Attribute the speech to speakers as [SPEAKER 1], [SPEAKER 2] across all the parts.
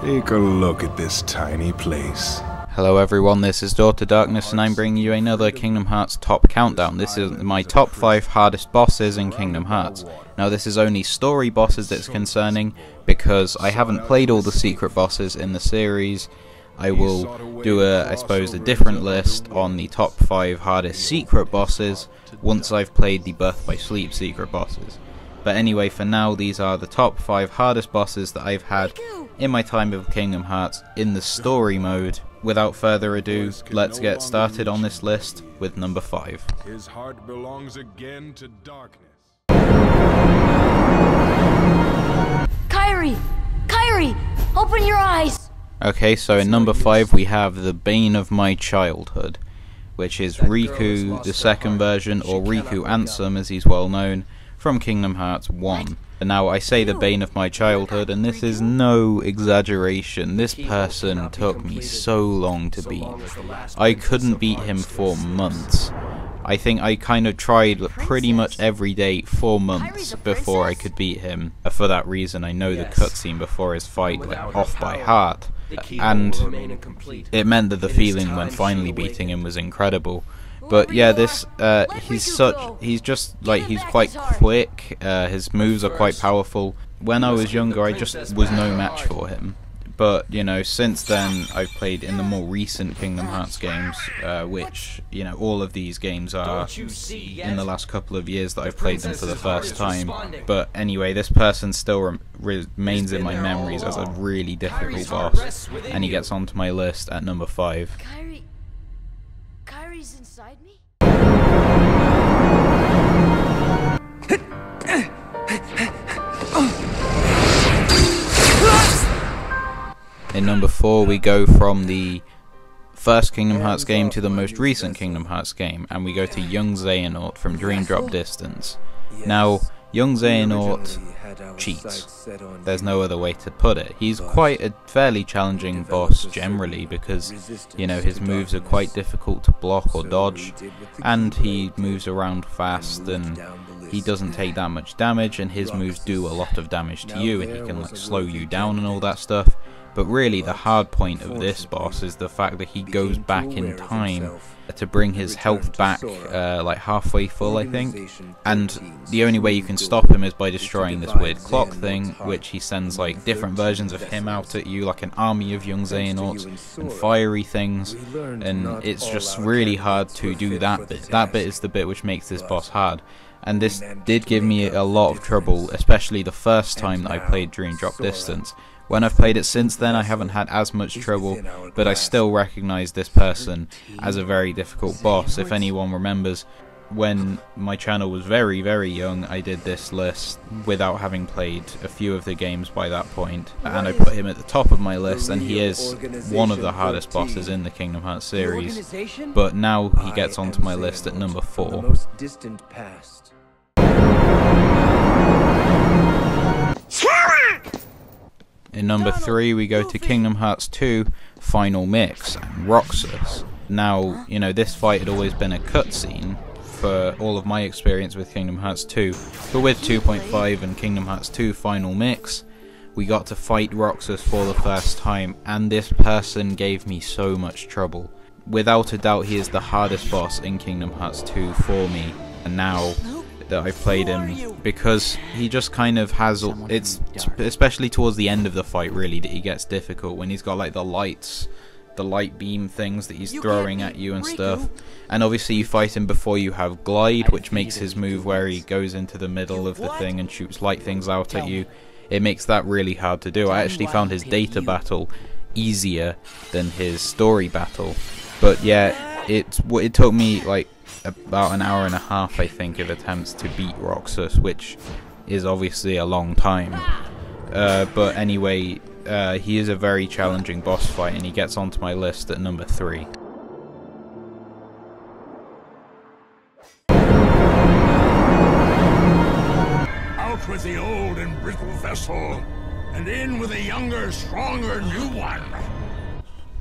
[SPEAKER 1] Take a look at this tiny place.
[SPEAKER 2] Hello everyone, this is Daughter Darkness and I'm bringing you another Kingdom Hearts top countdown. This is my top 5 hardest bosses in Kingdom Hearts. Now this is only story bosses that's concerning, because I haven't played all the secret bosses in the series. I will do I suppose a different list on the top 5 hardest secret bosses once I've played the Birth by Sleep secret bosses. But anyway, for now these are the top 5 hardest bosses that I've had in my time of Kingdom Hearts in the story mode. Without further ado, let's get started on this list with number 5.
[SPEAKER 1] His heart belongs again to darkness.
[SPEAKER 3] Kairi! Kairi! Open your eyes!
[SPEAKER 2] Okay, so in number 5 we have the bane of my childhood, which is Riku, the second version, or Riku Ansem as he's well known, from Kingdom Hearts 1. Now I say the bane of my childhood, and this is no exaggeration. This person took me so long to beat. I couldn't beat him for months. I think I kind of tried pretty much every day for months before I could beat him. For that reason I know the cutscene before his fight off by heart, and it meant that the feeling when finally beating him was incredible. But yeah, this he's quite quick, his moves are quite powerful. When I was younger I just was no match for him. But, you know, since then I've played in the more recent Kingdom Hearts games, which, you know, all of these games are in the last couple of years that I've played them for the first time. But anyway, this person still remains in my memories as a really difficult boss, and he gets onto my list at number 5.
[SPEAKER 3] Kairi's inside me?
[SPEAKER 2] In number 4 we go from the first Kingdom Hearts game to the most recent Kingdom Hearts game, and we go to young Xehanort from Dream Drop Distance. Now, young Xehanort cheats. There's no other way to put it. He's quite a fairly challenging boss generally, because, you know, his moves are quite difficult to block or dodge, and he moves around fast, and he doesn't take that much damage, and his moves do a lot of damage to you, and he can like slow you down and all that stuff. But really the hard point of this boss is the fact that he goes back in time to bring his health back like halfway full, I think, and the only way you can stop him is by destroying this weird clock thing, which he sends like different versions of him out at you, like an army of young Xehanorts and fiery things, and it's just really hard to do that bit. That bit is the bit which makes this boss hard, and this did give me a lot of trouble, especially the first time that I played Dream Drop Distance. When I've played it since then I haven't had as much trouble, but I still recognise this person as a very difficult boss. If anyone remembers, when my channel was very, very young, I did this list without having played a few of the games by that point, and I put him at the top of my list, and he is one of the hardest bosses in the Kingdom Hearts series, but now he gets onto my list at number 4. In number 3 we go to Kingdom Hearts 2 Final Mix and Roxas. Now, you know, this fight had always been a cutscene for all of my experience with Kingdom Hearts 2, but with 2.5 and Kingdom Hearts 2 Final Mix, we got to fight Roxas for the first time, and this person gave me so much trouble. Without a doubt he is the hardest boss in Kingdom Hearts 2 for me, and now that I've played him, because he just kind of has, it's especially towards the end of the fight really that he gets difficult, when he's got like the light beam things that he's throwing at you and stuff, and obviously you fight him before you have Glide, which makes his move where he goes into the middle of the thing and shoots light things out at you. It makes that really hard to do. I actually found his data battle easier than his story battle, but yeah, it took me like about an hour and a half, I think, of attempts to beat Roxas, which is obviously a long time. But anyway, he is a very challenging boss fight, and he gets onto my list at number 3.
[SPEAKER 4] Out with the old and brittle vessel, and in with a younger, stronger new one.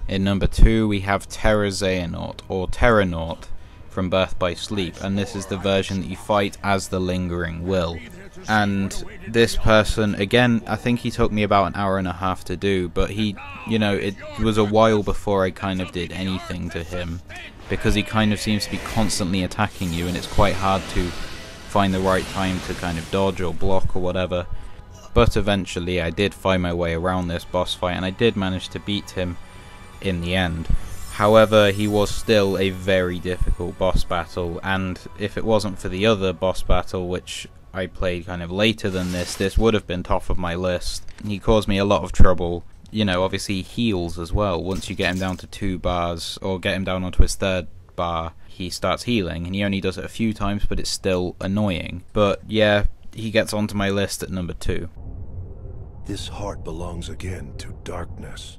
[SPEAKER 2] In number 2 we have Terra Xehanort, or Terranort, from Birth by Sleep, and this is the version that you fight as the Lingering Will. And this person, again, I think he took me about an hour and a half to do, but he, you know, it was a while before I kind of did anything to him, because he kind of seems to be constantly attacking you, and it's quite hard to find the right time to kind of dodge or block or whatever. But eventually I did find my way around this boss fight, and I did manage to beat him in the end. However, he was still a very difficult boss battle, and if it wasn't for the other boss battle, which I played kind of later than this would have been top of my list. He caused me a lot of trouble. You know, obviously he heals as well. Once you get him down to 2 bars, or get him down onto his 3rd bar, he starts healing, and he only does it a few times, but it's still annoying. But yeah, he gets onto my list at number 2.
[SPEAKER 1] This heart belongs again to darkness.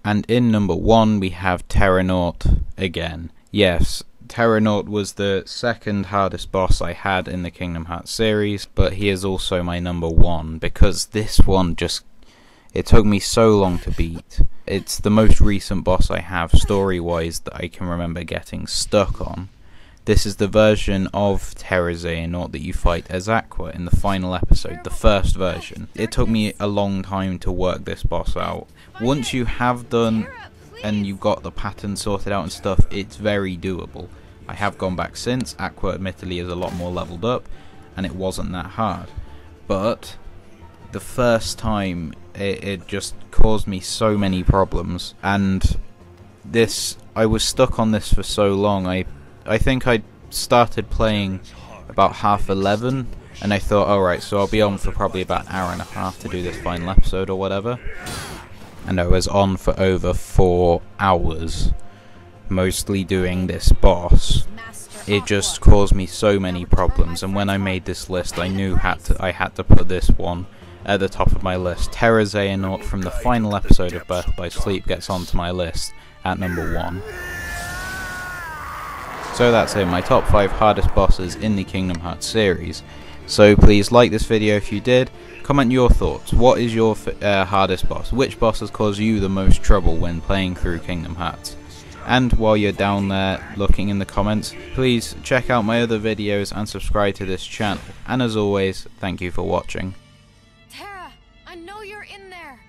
[SPEAKER 2] And in number 1 we have Terranaut again. Yes, Terranaut was the 2nd hardest boss I had in the Kingdom Hearts series, but he is also my number 1, because this one just, it took me so long to beat. It's the most recent boss I have story-wise that I can remember getting stuck on. This is the version of Terra Xehanort that you fight as Aqua in the final episode, the first version. It took me a long time to work this boss out. Once you have done and you've got the pattern sorted out and stuff, it's very doable. I have gone back since. Aqua admittedly is a lot more leveled up, and it wasn't that hard. But the first time, it just caused me so many problems, and this, I was stuck on this for so long. I think I started playing about 11:30, and I thought, alright, so I'll be on for probably about an hour and a half to do this final episode or whatever. And I was on for over 4 hours, mostly doing this boss. It just caused me so many problems, and when I made this list, I knew I had to put this one at the top of my list. Terra Xehanort from the final episode of Birth by Sleep gets onto my list at number 1. So that's it, my top 5 hardest bosses in the Kingdom Hearts series. So please like this video if you did, comment your thoughts. What is your hardest boss? Which boss has caused you the most trouble when playing through Kingdom Hearts? And while you're down there looking in the comments, please check out my other videos and subscribe to this channel. And as always, thank you for watching.
[SPEAKER 3] Terra, I know you're in there.